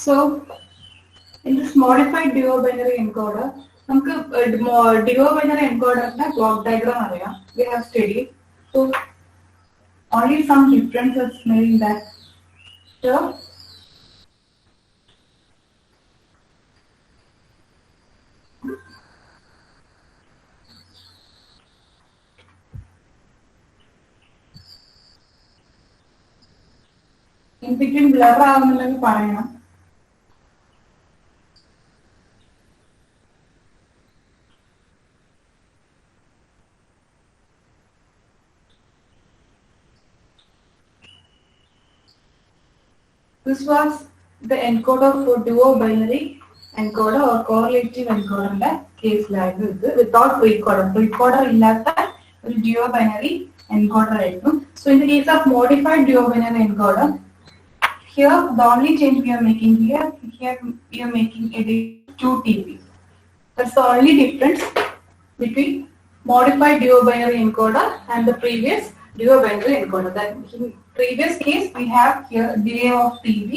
So in this modified duobinary encoder, നമുക്ക് duobinary encoder block diagram അറിയാം. We have studied. So only some differences made in that. So in between blur ആവുന്നുണ്ടെങ്കിൽ പറയണം. This was the encoder for duobinary encoder or correlative encoder case like this without precoder. Precoder ഇല്ലാത്ത ഒരു duobinary encoder ആയിരുന്നു. So in the case of modified duobinary encoder, here the only change we are making here we are making it 2 TB. That's the only difference between modified duobinary encoder and the previous duobinary encoder. That in previous case we have here delay of TB,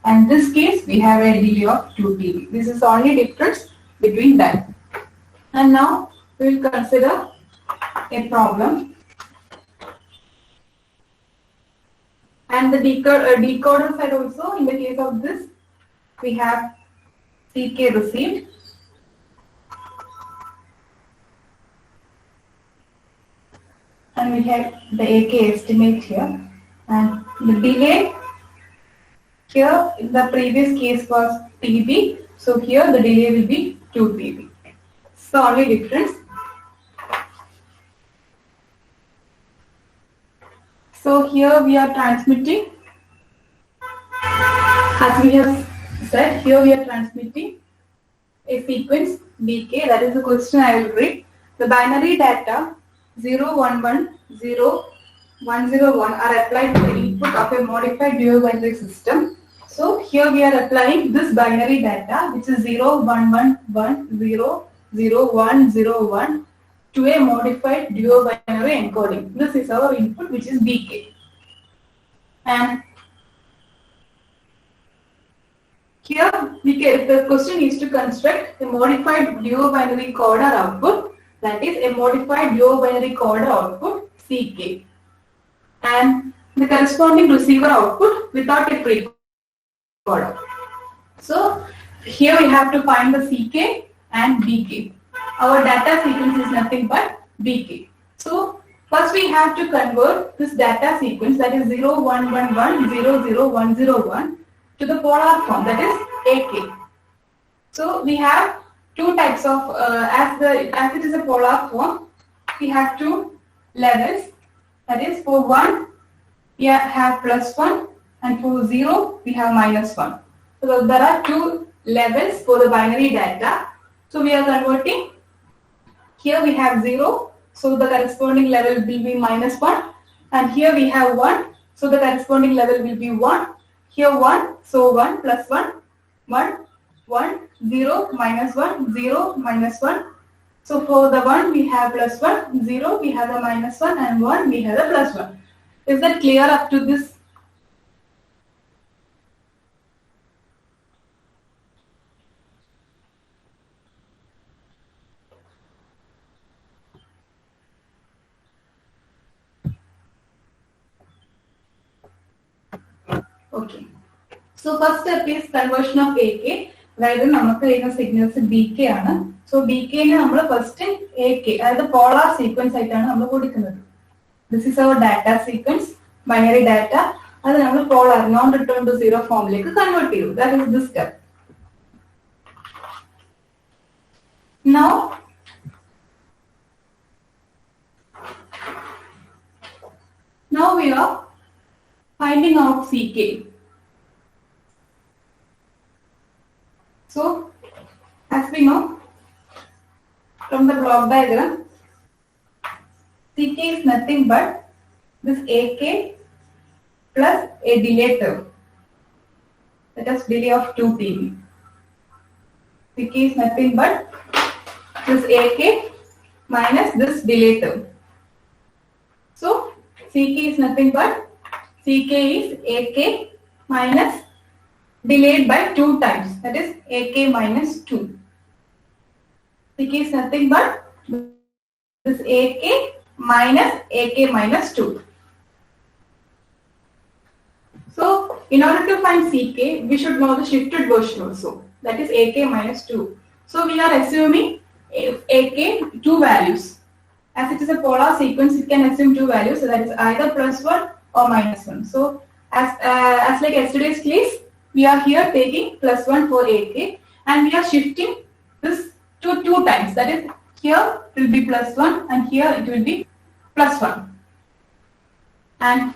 and this case we have a delay of 2 TB. This is the only difference between that. And now we will consider a problem. And the decoder side also, in the case of this, we have CK received. And we have the AK estimate here. And the delay here in the previous case was TB. So here the delay will be 2 TB. It's the only difference. So here we are transmitting, as we have said, here we are transmitting a sequence BK. That is the question I will read. The binary data 0110101 are applied to the input of a modified duobinary system. So here we are applying this binary data, which is 011100101 to a modified duobinary encoding. This is our input, which is BK. And here the question is to construct a modified duobinary coder output, that is a modified duobinary coder output CK, and the corresponding receiver output without a precoder. So here we have to find the CK and BK. Our data sequence is nothing but BK. So first we have to convert this data sequence, that is 011100101 to the polar form, that is AK. So we have two types of as it is a polar form, we have two levels. That is, for 1 we have +1, and for 0 we have -1. So there are two levels for the binary data. So we are converting. Here we have 0, so the corresponding level will be -1, and here we have 1, so the corresponding level will be 1. Here 1, so 1 + 1, 1, 1, 0, -1, 0, -1. So for the 1 we have +1, 0 we have a -1, and 1 we have a +1. Is that clear up to this? Okay. So first step is conversion of AK. അതായത് നമുക്ക് വരുന്ന signals BK ആണ്. So BK നെ നമ്മൾ first AK, അതായത് polar sequence ആയിട്ടാണ് നമ്മൾ കൊടുക്കുന്നത്. This is our data sequence, binary data. അത് നമ്മൾ polar non return to zero ഫോമിലേക്ക് കൺവേർട്ട് ചെയ്തു. That is this step. Now we are finding out CK. So as we know from the block diagram, CK is nothing but this AK plus a delay term, that is delay of 2 TB. CK is nothing but this AK minus this delay term. So CK is nothing but CK is AK minus delayed by 2 times, that is AK minus 2. CK is nothing but this AK minus 2. So in order to find CK, we should know the shifted version also, that is AK minus 2. So we are assuming AK 2 values. As it is a polar sequence, it can assume 2 values, so that is either +1 or -1. So as like yesterday's case, we are here taking +1 for AK, and we are shifting this to 2 times. That is, here it will be +1 and here it will be +1. And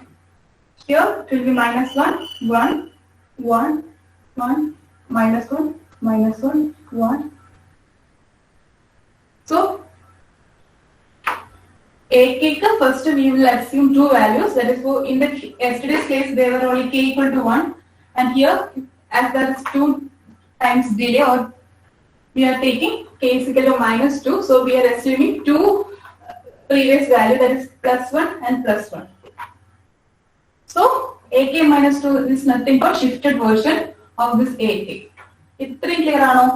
here it will be -1, 1, 1, 1, -1, -1, 1. So AK first we will assume 2 values. That is, for in the yesterday's case they were only k equal to 1, and here as there is 2 times delay, or we are taking k is equal to -2. So we are assuming 2 previous value, that is +1 and +1. So AK minus 2 is nothing but shifted version of this AK. Itrem clear aano?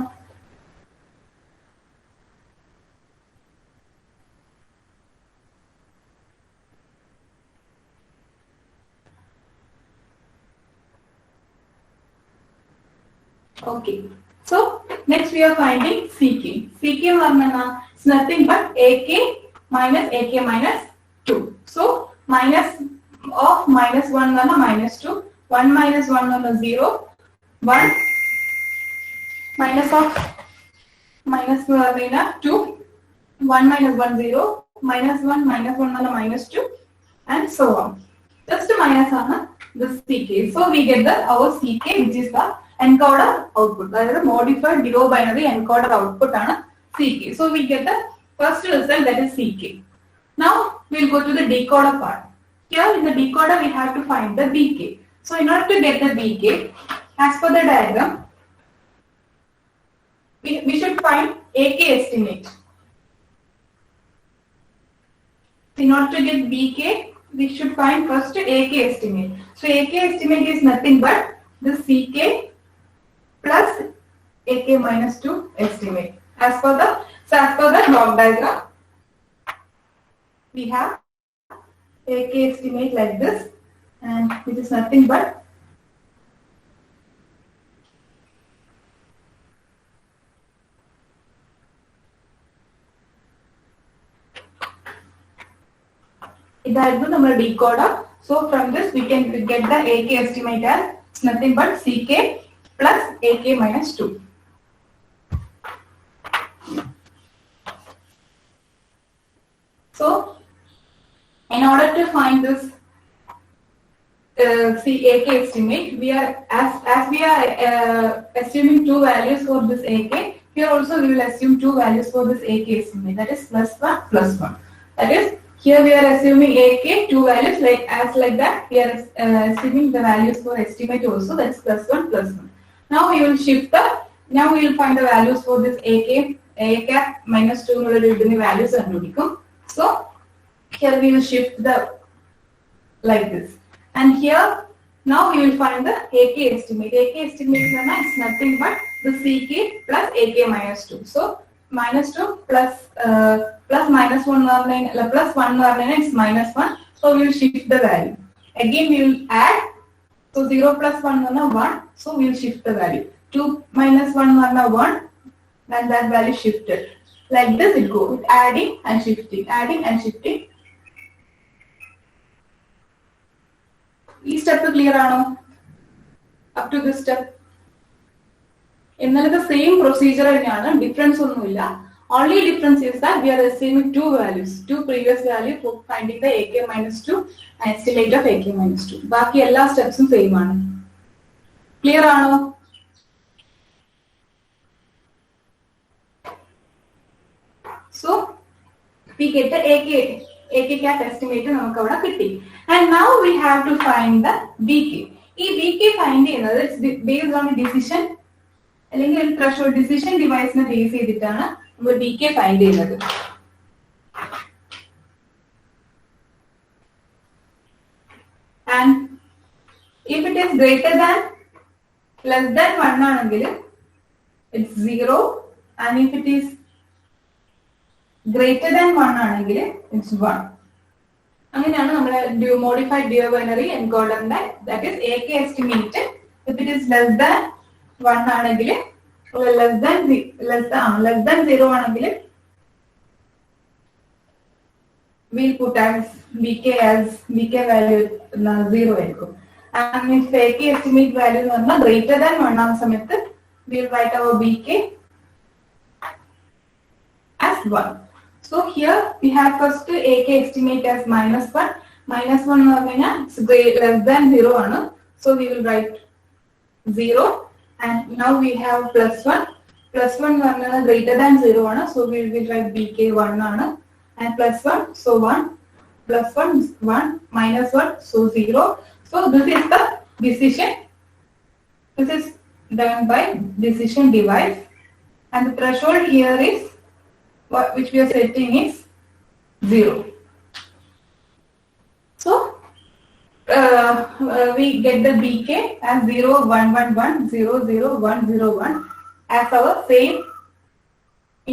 Okay. So next we are finding CK. CK is nothing but AK minus 2. So minus of -1 -2, 1 minus 1 0, 1 minus of -2, 1 minus 1 0, -1 -2, and so on. Just to minus the CK. So we get our CK, which is the encoder output. That is the modified below binary encoder output CK. So we get the first result, that is CK. Now we will go to the decoder part. Here in the decoder we have to find the BK. So in order to get the BK, as per the diagram, we should find AK estimate. In order to get BK, we should find first AK estimate. So AK estimate is nothing but the CK plus AK minus 2 estimate. As per the block diagram, we have AK estimate like this, and it is nothing but decoder. So from this we can get the AK estimate as nothing but CK plus AK minus 2. So in order to find this AK estimate, we are as we are assuming 2 values for this AK. Here also we will assume 2 values for this AK estimate, that is +1 +1. That is, here we are assuming AK 2 values, like that. We are assuming the values for estimate also, that is +1 +1. Now we will now we will find the values for this AK minus 2 values and so here we will shift the like this, and here now we will find the AK estimate. AK estimate is nothing but the CK plus AK minus 2. So -2 plus -1 plus 1 is -1. So we will shift the value. Again we will add. So 0 plus 1 1. So we will shift the value. 2 minus 1 1, and that value shifted. Like this it goes, adding and shifting, adding and shifting. This step is clear aano? Up to this step. The same procedure, difference only difference is that we are assuming 2 values, 2 previous values for finding the AK minus 2 and estimate of AK minus 2. Baki all steps same aanu. Clear aano? So we get the AK cap estimate and now we have to find the BK. This BK find is based on the decision threshold decision device base ചെയ്തിട്ടാണ് നമ്മൾ BK find ചെയ്യുന്നത്. And if it is greater than less than 1 ആണെങ്കിൽ it's 0, and if it is greater than 1 ആണെങ്കിൽ it's 1. അങ്ങനെയാണ് നമ്മുടെ modified dual binary encoder, that is AK estimate. If it is less than 1 ആണെങ്കിൽ less than 0 ആണെങ്കിൽ we'll put as BK value 0 ആയിരിക്കും. And if AK estimate value greater than 1 ആവുന്ന സമയത്ത് we'll write our BK as 1. So here we have first AK estimate as -1. -1 is less than 0 ആണ്. So we will write 0, and now we have +1. +1 greater than 0 ആണ്. So we will write BK 1 ആണ്. And +1, so 1, +1 is 1, -1, so 0. So this is the decision. This is done by decision device, and the threshold here is which we are setting is 0. So we get the BK as 0, 1, 1, 1, 0, 0, 1, 0, 1 as our same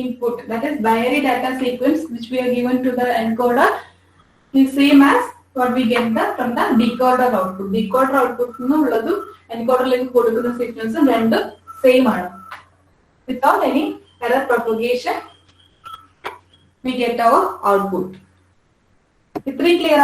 input, that is binary data sequence which we are given to the encoder is same as what we get from the decoder output. Decoder output encoder signals random same without any error propagation. We get our output. Is it clear?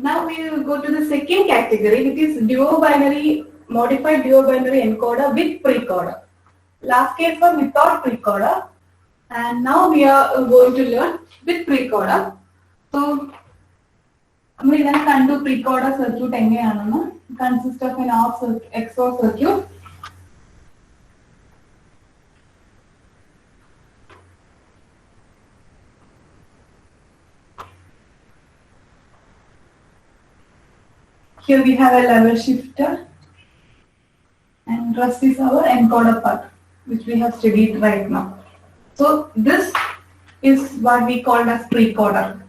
Now we will go to the second category, which is modified duo binary encoder with precoder. Last case was without precoder, and now we are going to learn with precoder. So we can do precoder circuit. Consists of an XOR circuit. Here we have a level shifter, and rest is our encoder part, which we have studied right now. So this is what we call as precoder.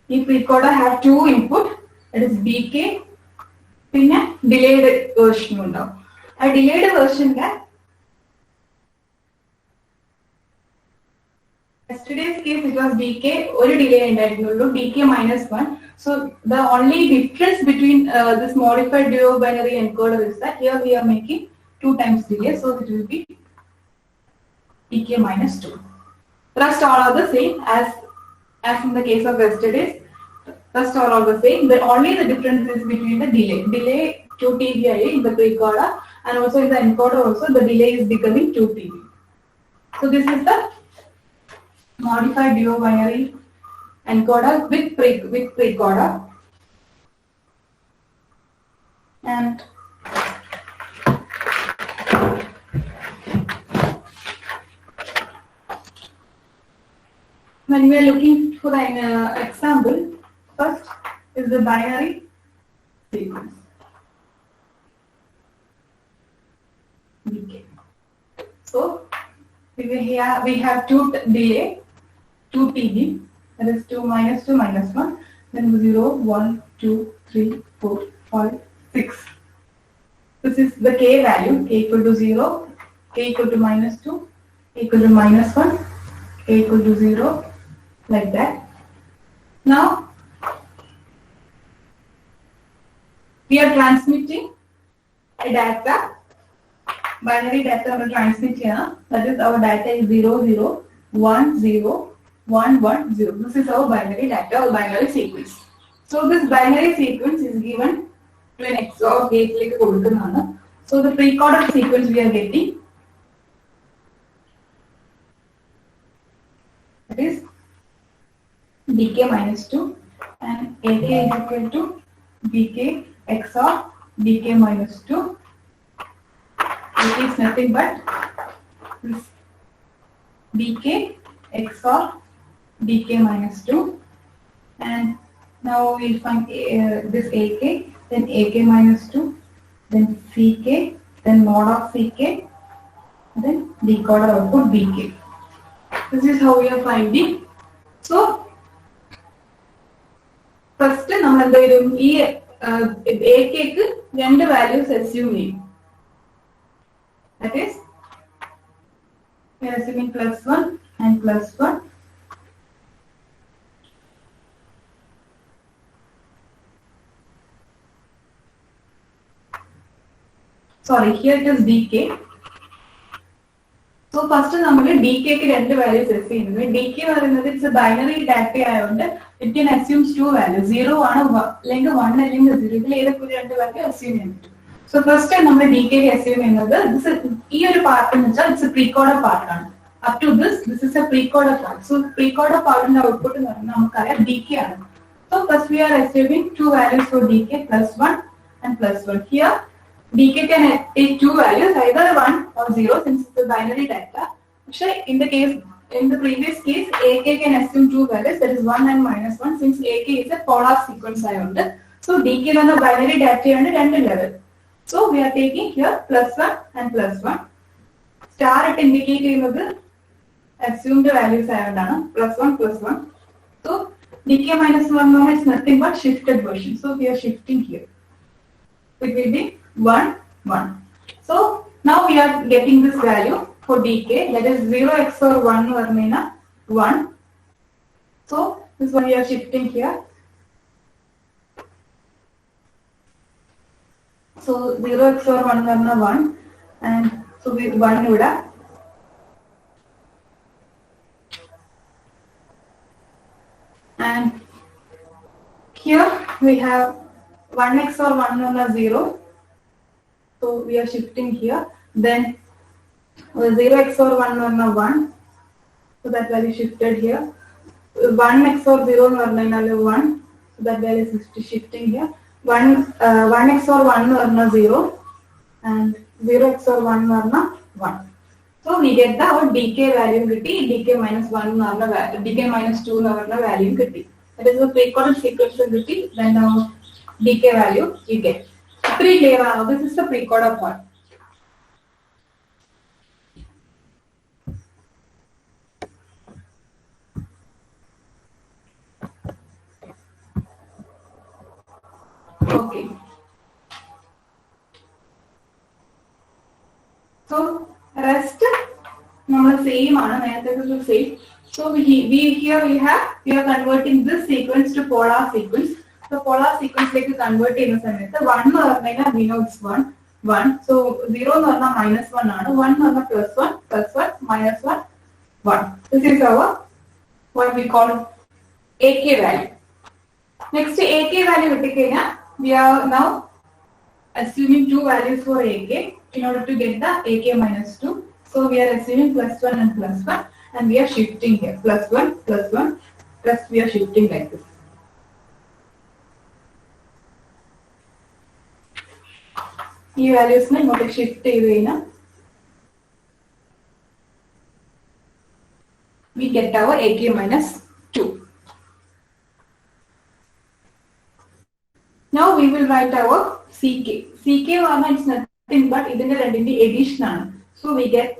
If precoder have two input, that is BK, then a delayed version. A delayed version yesterday's case it was BK or delay BK -1. So the only difference between this modified duo binary encoder is that here we are making 2 times delay, so it will be BK -2. Rest all are the same as in the case of yesterday's. Rest all are the same. Only the difference is between the delay. Delay 2 TBI in the precoder, and also in the encoder also the delay is becoming 2 TB. So this is the modified duo binary encoder with precoder, and when we are looking for an example, first is the binary sequence. Okay. So we have 2 delay, 2 TB. That is 2 -2 -1, then 0, 1, 2, 3, 4, 5, 6. This is the K value, K equal to 0, K equal to -2, K equal to -1, K equal to 0, like that. Now, we are transmitting a data, binary data we are transmitting here. That is our data is 0, 0, 1, 0, 1, 1, 0. This is our binary data or binary sequence. So this binary sequence is given to an XOR gate like Kodukana. So the precoder sequence we are getting, that is dk minus 2 and ak is equal to bk XOR dk minus 2. It is nothing but this dk XOR dk minus 2, and now we'll find this ak, then ak minus 2, then ck, then mod of ck, then decoder output bk. This is how we are finding. So first നമ്മൾ എന്താ ചെയ്യും, ഈ akക്ക് രണ്ട് values assume ചെയ്യും. That is, we are assuming +1 and +1. Sorry, here it is dk. So first നമ്മൾ dk ക്ക് രണ്ട് values set ചെയ്യുന്നു. dk പറയുന്നത് it's a binary data ആയതുകൊണ്ട് it can assumes two values. 0 ആണ് അല്ലെങ്കിൽ 1 അല്ലെങ്കിൽ 0. ഇതിൽ ഏതൊക്കെ രണ്ട് വാല്യൂ assume ചെയ്യാൻ പറ്റും. So first time നമ്മൾ dk ക്ക് assume ചെയ്യുന്നത് ഈ ഒരു പാർട്ട് എന്ന് വെച്ചാൽ it's a pre-coder part ആണ്. Up to this is a pre-coder part. So pre-coder partന്റെ output എന്ന് പറഞ്ഞാൽ നമുക്കറിയാം dk ആണ്. So first we are assuming two values for dk, +1 and +1. Here dk can take two values, either 1 or 0, since it's a binary data. Actually, in the previous case, ak can assume two values, that is 1 and -1, since ak is a polar sequence. So dk is a binary data and random level. So we are taking here +1 and +1. Star it indicate assumed values +1 +1. So dk -1 is nothing but shifted version. So we are shifting here. It will be 1 1. So now we are getting this value for dk, that is 0 XOR 1 varmena 1. So this one we are shifting here. So 0 XOR 1 varna 1, and so we 1 uda. And here we have 1 XOR 1 varna 0. So we are shifting here. Then 0 XOR 1 varna 1. So that value shifted here. 1 XOR 0 varna 1. So that value is shifting here. 1 XOR 1 varna 0 and 0 XOR 1 varna 1. So we get the our dk value kitty, dk minus 1 varna value, dk minus 2 varna value kitty. That is the pre-coded sequence kitty. Then our dk value we get. Pretty clear now. This is the pre-coder part. Okay. So rest number same same. So we are converting this sequence to polar sequence. So polar sequence like convert in the 1 we know it's 1 1. So 0 -1 ആണ്, 1 +1 +1 -1 1. This is our what we call ak value. Next ak value we are now assuming two values for ak in order to get the ak -2. So we are assuming +1 and +1, and we are shifting here +1 +1 plus we are shifting like this. ഈ വാല്യൂസിനെ ഇങ്ങോട്ട് shift ചെയ്ത് കഴിഞ്ഞാൽ we get our ak -2. Now we will write our ck. ck പറഞ്ഞാൽ it's nothing but ഇതിന്റെ രണ്ടിന്റെ addition ആണ്. So we get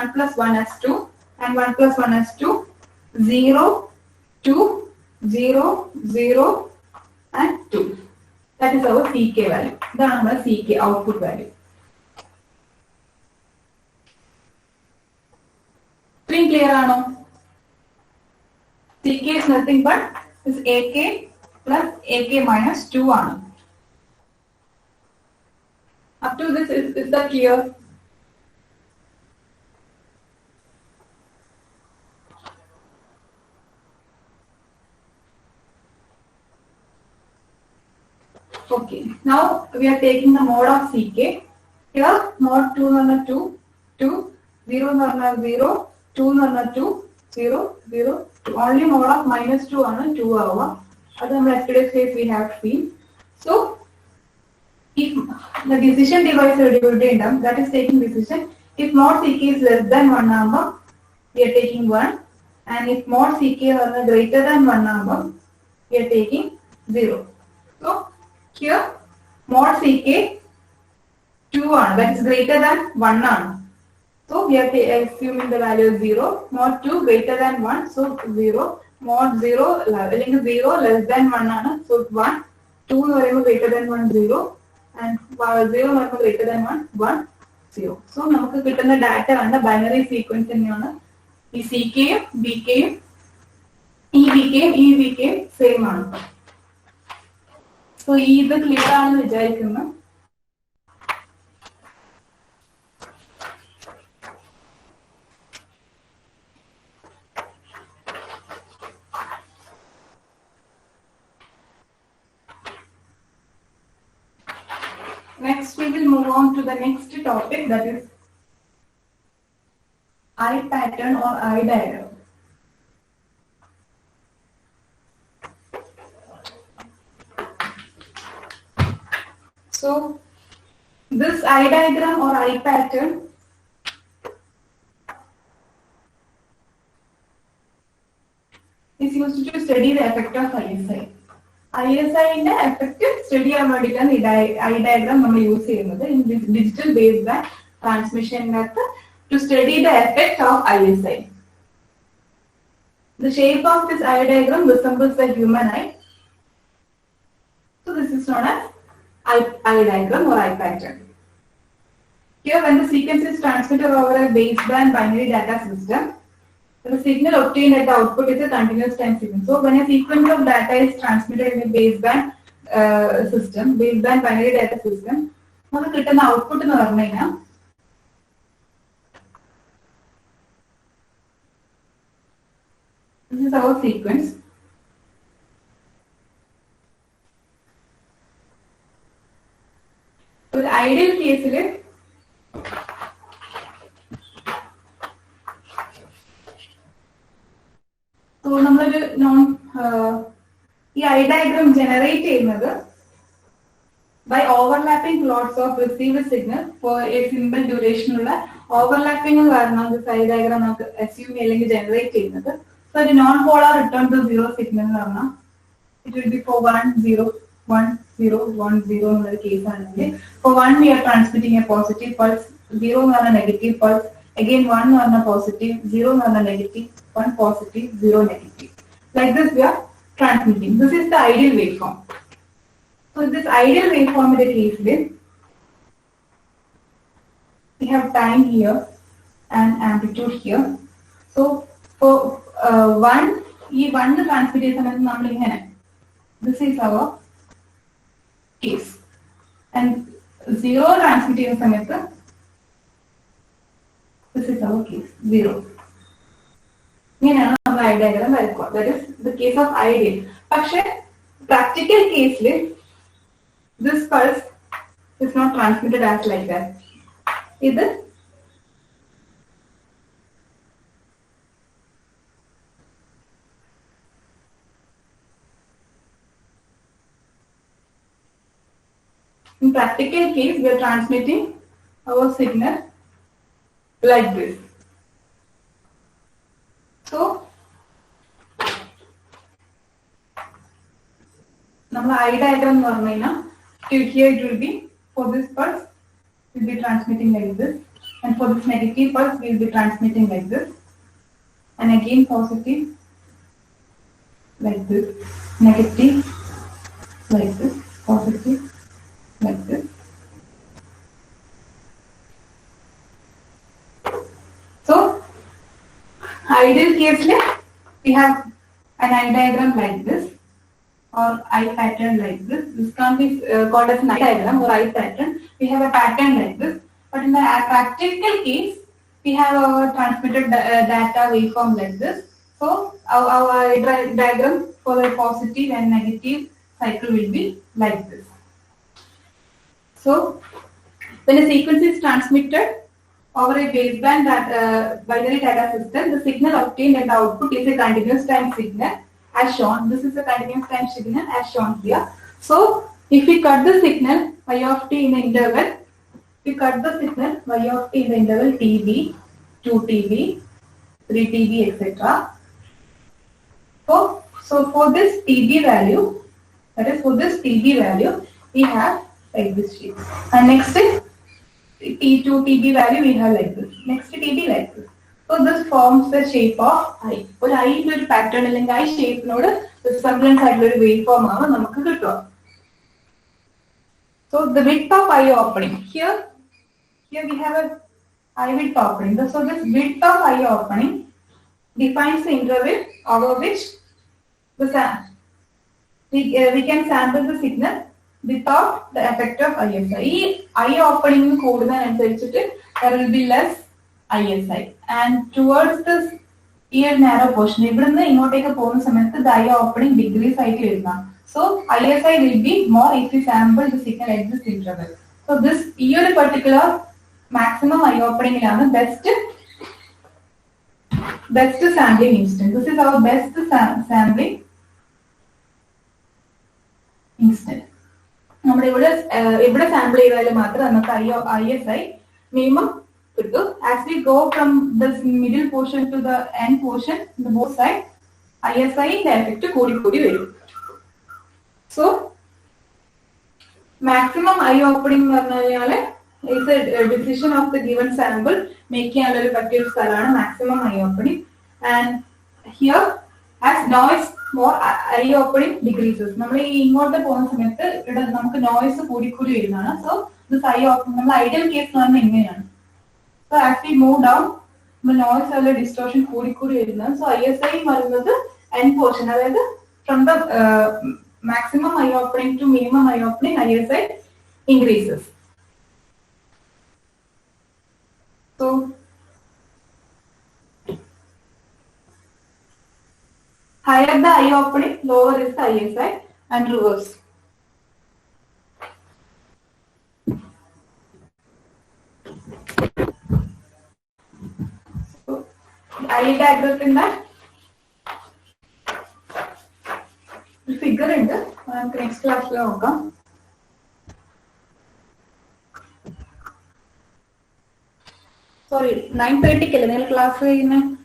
1 + 1 as 2 and 1 + 1 as 2, 0 2 0 0 and 2. That is our ck value. That is our ck output value. Clear ano? ck is nothing but is ak plus ak -2 ano. Up to this is that clear? Okay, now we are taking the mode of ck. Here mod 2 2 2 0 0 2 2 0 0 0 Only mode of -2 ആണ് 2 ആവുക. അത് നമ്മൾ yesterday's case we have seen. So if the decision device ഉണ്ടാവും, that is taking decision. If mod ck is less than 1 ആകുമ്പോൾ we are taking 1, and if mod ck greater than 1 ആകുമ്പോൾ we are taking 0. So here mod ck 2 ആണ്, that is greater than 1 ആണ്. So we are assuming the value is 0. Mod 2 greater than 1, so 0. Mod 0 അല്ലെങ്കിൽ 0 less than 1 ആണ്, so 1. 2 എന്ന് പറയുമ്പോൾ greater than 1 0, and 0 എന്ന് പറയുമ്പോൾ greater than 1 1 0. So നമുക്ക് കിട്ടുന്ന ഡാറ്റ കണ്ട ബൈനറി സീക്വൻസ് തന്നെയാണ്. ഈ CKയും BKയും EBKയും സെയിം ആണ്. സോ ഇത് ക്ലിയർ ആണെന്ന് വിചാരിക്കുന്നു. Next we will move on to the next topic, that is eye pattern or eye diagram. So this eye diagram or eye pattern is used to study the effect of ISI. ISI-ന്റെ effect study ചെയ്യാൻ വേണ്ടിയിട്ടാണ് ഈ eye diagram നമ്മൾ use ചെയ്യുന്നത് in digital based band ട്രാൻസ്മിഷനകത്ത് to study the effect of ISI. The shape of this eye diagram resembles the human eye. So this is known as eye diagram or eye pattern. Here when the sequence is transmitted over a baseband binary data system, the signal obtained at the output is a continuous time signal. So when a sequence of data is transmitted in a baseband system, baseband binary data system, നമുക്ക് കിട്ടുന്ന output എന്ന് പറഞ്ഞു കഴിഞ്ഞാൽ this is our sequence. ഒരു ideal കേസിൽ നമ്മളൊരു ഈ eye diagram generate ചെയ്യുന്നത് by overlapping plots of receiver signal for a simple ഡ്യൂറേഷനുള്ള ഓവർലാപ്പിംഗ് കാരണം ഐ ഡയഗ്രാം നമുക്ക് അസ്യൂം അല്ലെങ്കിൽ ജനറേറ്റ് ചെയ്യുന്നത്. സോ ഒരു non polar return to zero signal എന്ന് പറഞ്ഞാൽ ഇറ്റ് വിൽ ബി ഫോർ 1 0 1 0 1 0 എന്നുള്ള കേസ് ആണെങ്കിൽ four 1 we are transmitting a positive pulse, 0 എന്ന് പറഞ്ഞാൽ നെഗറ്റീവ് പൾസ്, again 1 എന്ന് പറഞ്ഞാൽ പോസിറ്റീവ്, 0 എന്ന് പറഞ്ഞാൽ negative, 1 positive, 0 negative. Like this we are transmitting. This is the ideal waveform. So this ideal waveform in the case with we have time here and amplitude here. So for 1 ഈ 1 transmit ചെയ്യുന്ന സമയത്ത് നമ്മൾ ഇങ്ങനെ, this is our case, and 0 transmit ചെയ്യുന്ന സമയത്ത് this is our case 0. ഇങ്ങനെയാണ് നമ്മൾ eye diagram വരയ്ക്കുക. That is the case of ideal. പക്ഷെ പ്രാക്ടിക്കൽ കേസിൽ this pulse is not transmitted as like that. ഇത് in practical case we are transmitting our signal like this. So നമ്മൾ eye diagram എന്ന് പറഞ്ഞു കഴിഞ്ഞാൽ here it will be for this pulse we will be transmitting like this, and for this negative pulse we will be transmitting like this, and again positive like this, negative like this, positive like this. So ideal case we have an eye diagram like this or eye pattern like this. This can be called as an eye diagram or eye pattern. We have a pattern like this, but in the practical case we have our transmitted data waveform like this. So our eye diagram for the positive and negative cycle will be like this. So when a sequence is transmitted over a baseband binary data system, the signal obtained at the output is a continuous time signal as shown. This is a continuous time signal as shown here. So, if we cut the signal y of t in the interval, we cut the signal y of t in the interval tb, 2tb, 3tb, etc. So for this tb value, that is for this tb value, we have like this shape. And next is T2 TB value we have like this. Next TB like this. So this forms the shape of I. Well, I is a pattern and I shape node the semblance had a waveform. So the width of I opening. Here we have a I width opening. So this width of I opening defines the interval over which the we can sample the signal without the effect of ISI. I opening and there will be less ISI. And towards this ear narrow portion, the I opening decrease. So ISI will be more if we sample the signal at this interval. So this ear particular maximum I opening is best sampling instant. This is our best sampling instant. Sample ISI minimum. As we go from this middle portion to the end portion, the both sides, ISI effect. So, maximum I opening is a decision of the given sample, making a maximum I opening. And here, as noise more I opening decreases. Normally, the method it is noise so this I opening ideal case so as we move down, the noise distortion so ISI end portion from the maximum I opening to minimum I opening ISI increases. So higher the I opening, lower is the ISI and reverse. So, I diagram in that figure in the next class. Sorry, 9:30 ke class in.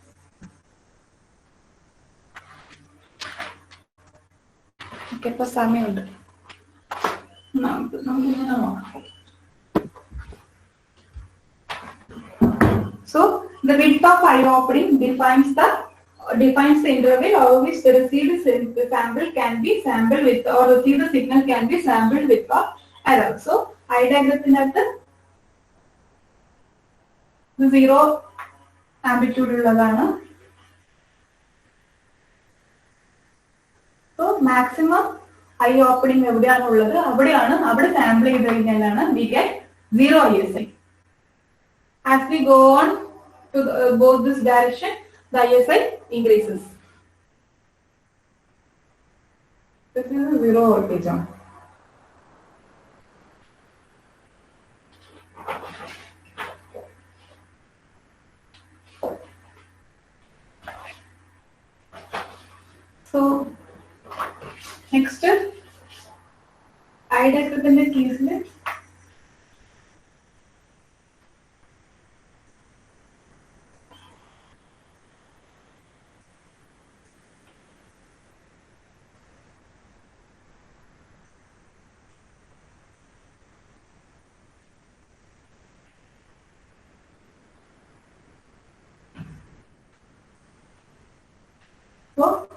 Okay, for Sammy. So the width of I opening defines the interval over which the received sample can be sampled with or received signal can be sampled with or error. So I diagram at the zero amplitude. So maximum I opening sampling we get 0 ISI. As we go on to both this direction, the ISI increases. This is a 0 voltage. So next, I diagram the keys list. So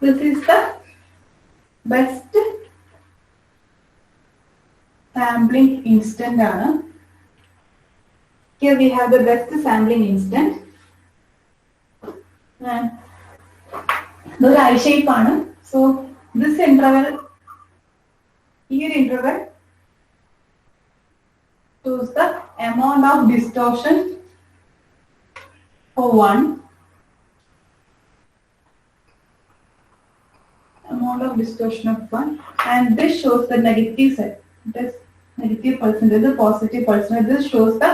this is the best sampling instant. Here we have the best sampling instant. And the I shape. So this interval, here interval shows the amount of distortion for 1. Amount of distortion of 1, and this shows the negative side. This negative percentage, positive percentage. This shows the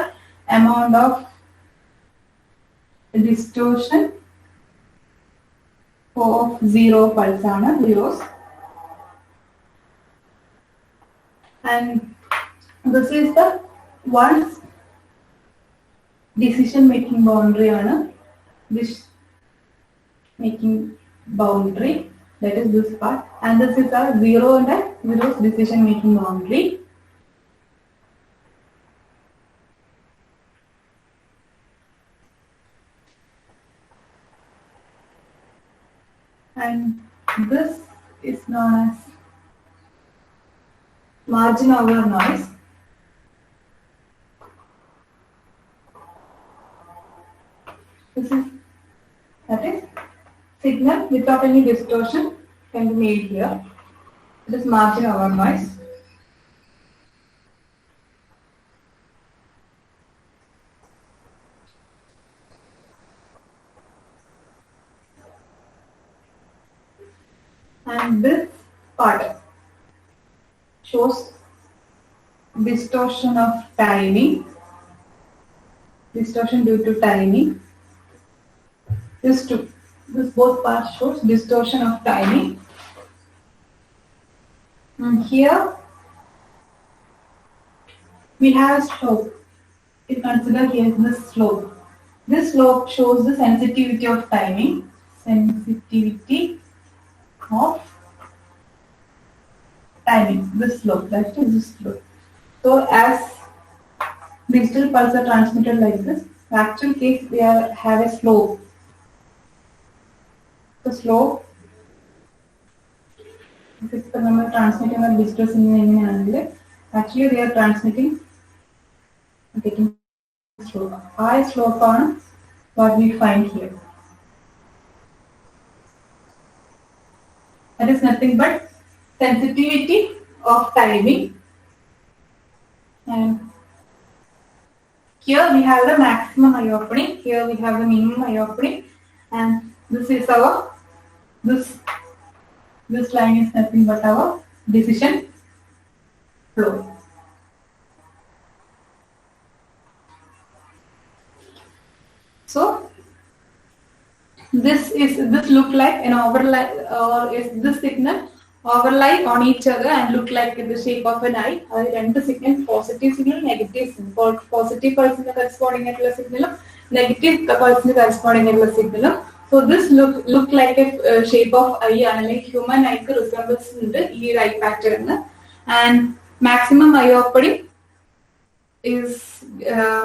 amount of distortion of 0 pulse ആണ് zeros. And this is the one decision making boundary ആണ്. This making boundary, that is this part, and this is a zero and a zeros decision making boundary. And this is known as margin over noise. This is, that is, signal without any distortion can be made here. It is margin over noise. And this part shows distortion of timing, distortion due to timing. This both parts shows distortion of timing. And here we have a slope. We consider here this slope. This slope shows the sensitivity of timing. Sensitivity of timing. This slope, that is this slope. So as digital pulse are transmitted like this, in actual case they have a slope. The slope, if the number transmitting a digital signal, actually they are transmitting, taking slope. High slope on what we find here. That is nothing but sensitivity of timing. And here we have the maximum eye opening, here we have the minimum eye opening, and this is our, this line is nothing but our decision flow. So this look like an overlay, or is this signal overlay on each other and look like in the shape of an eye. And the signal, positive signal, negative signal. Positive pulse corresponding signal, negative pulse corresponding signal. So this look like a shape of eye, like human eye resembles the eye pattern. And maximum eye opening is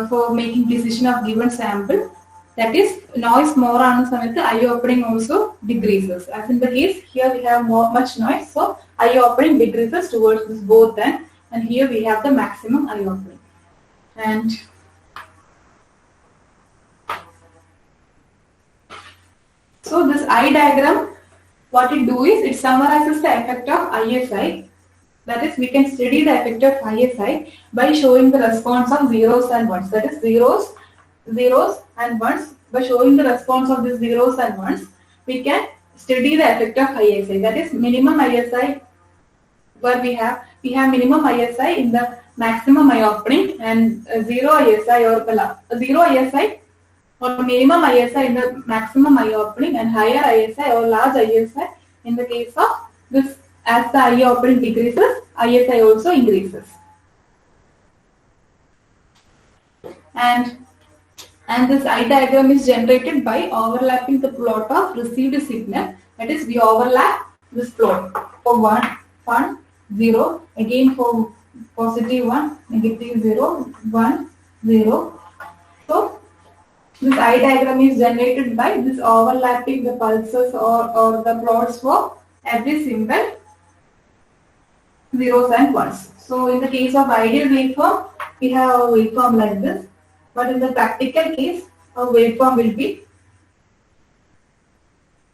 for making decision of given sample. That is, noise more on the eye opening also decreases. As in the case, here we have much noise, so eye opening decreases towards this both end, and here we have the maximum eye opening. And so this eye diagram, what it do is, it summarizes the effect of ISI. That is, we can study the effect of ISI by showing the response of zeros and ones. That is, zeros and ones. By showing the response of these zeros and ones, we can study the effect of ISI. That is, minimum ISI, where we have minimum ISI in the maximum eye opening, and zero ISI or minimum ISI in the maximum eye opening, and higher ISI or large ISI in the case of this. As the eye opening decreases, ISI also increases. And this eye diagram is generated by overlapping the plot of received signal. That is, we overlap this plot for 1, 0, again for positive 1, negative 0, 1, 0. So this eye diagram is generated by this overlapping the pulses or the plots for every symbol, zeros and ones. So in the case of ideal waveform, we have a waveform like this. But in the practical case, our waveform will be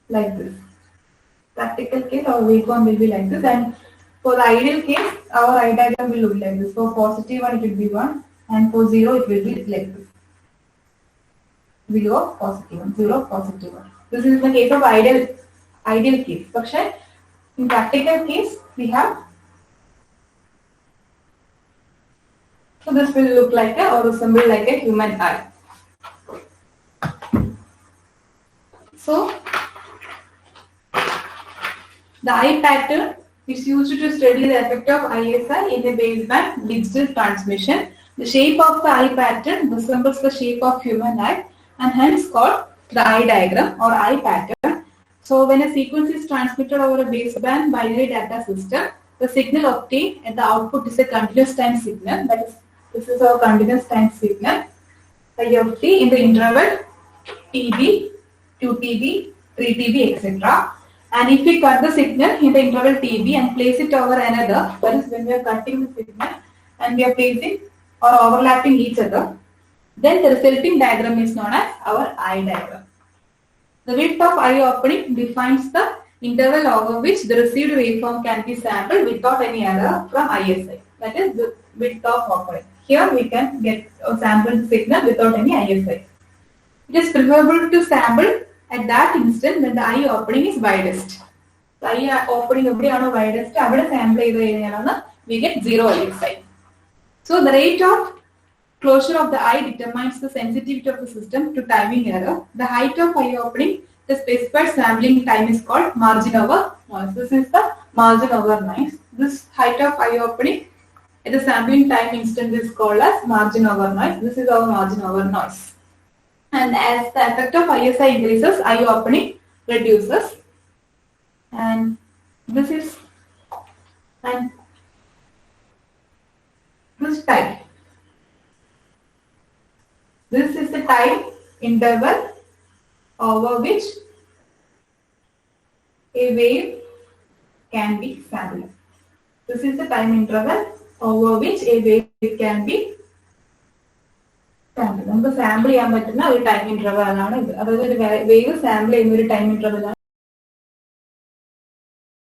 like this. Practical case, our waveform will be like this. And for the ideal case, our eye diagram will look like this. For positive 1, it will be 1. And for 0, it will be like this. 0, positive 1, 0, positive 1. This is the case of ideal case. But in practical case, we have So this will look like a or resemble like a human eye. So the eye pattern is used to study the effect of ISI in a baseband digital transmission. The shape of the eye pattern resembles the shape of human eye and hence called the eye diagram or eye pattern. So when a sequence is transmitted over a baseband binary data system, the signal obtained at the output is a continuous time signal. That is, this is our continuous time signal. I of t in the interval TB, 2TB, 3TB, etc. And if we cut the signal in the interval TB and place it over another, that is when we are cutting the signal and we are placing or overlapping each other, then the resulting diagram is known as our eye diagram. The width of eye opening defines the interval over which the received waveform can be sampled without any error from ISI. That is the width of opening. Here we can get or sample the signal without any ISI. It is preferable to sample at that instant when the eye opening is widest. The eye opening is widest, sample we get 0 ISI. So the rate of closure of the eye determines the sensitivity of the system to timing error. The height of eye opening, the specified sampling time is called margin over noise. This is the margin over noise. This height of eye opening at the sampling time instant is called as margin over noise. This is our margin over noise. And as the effect of ISI increases, eye opening reduces. And this is this time. This is the time interval over which a wave can be sampled. This is the time interval over which a wave can be sampled. We sample time interval. Wave sample time interval.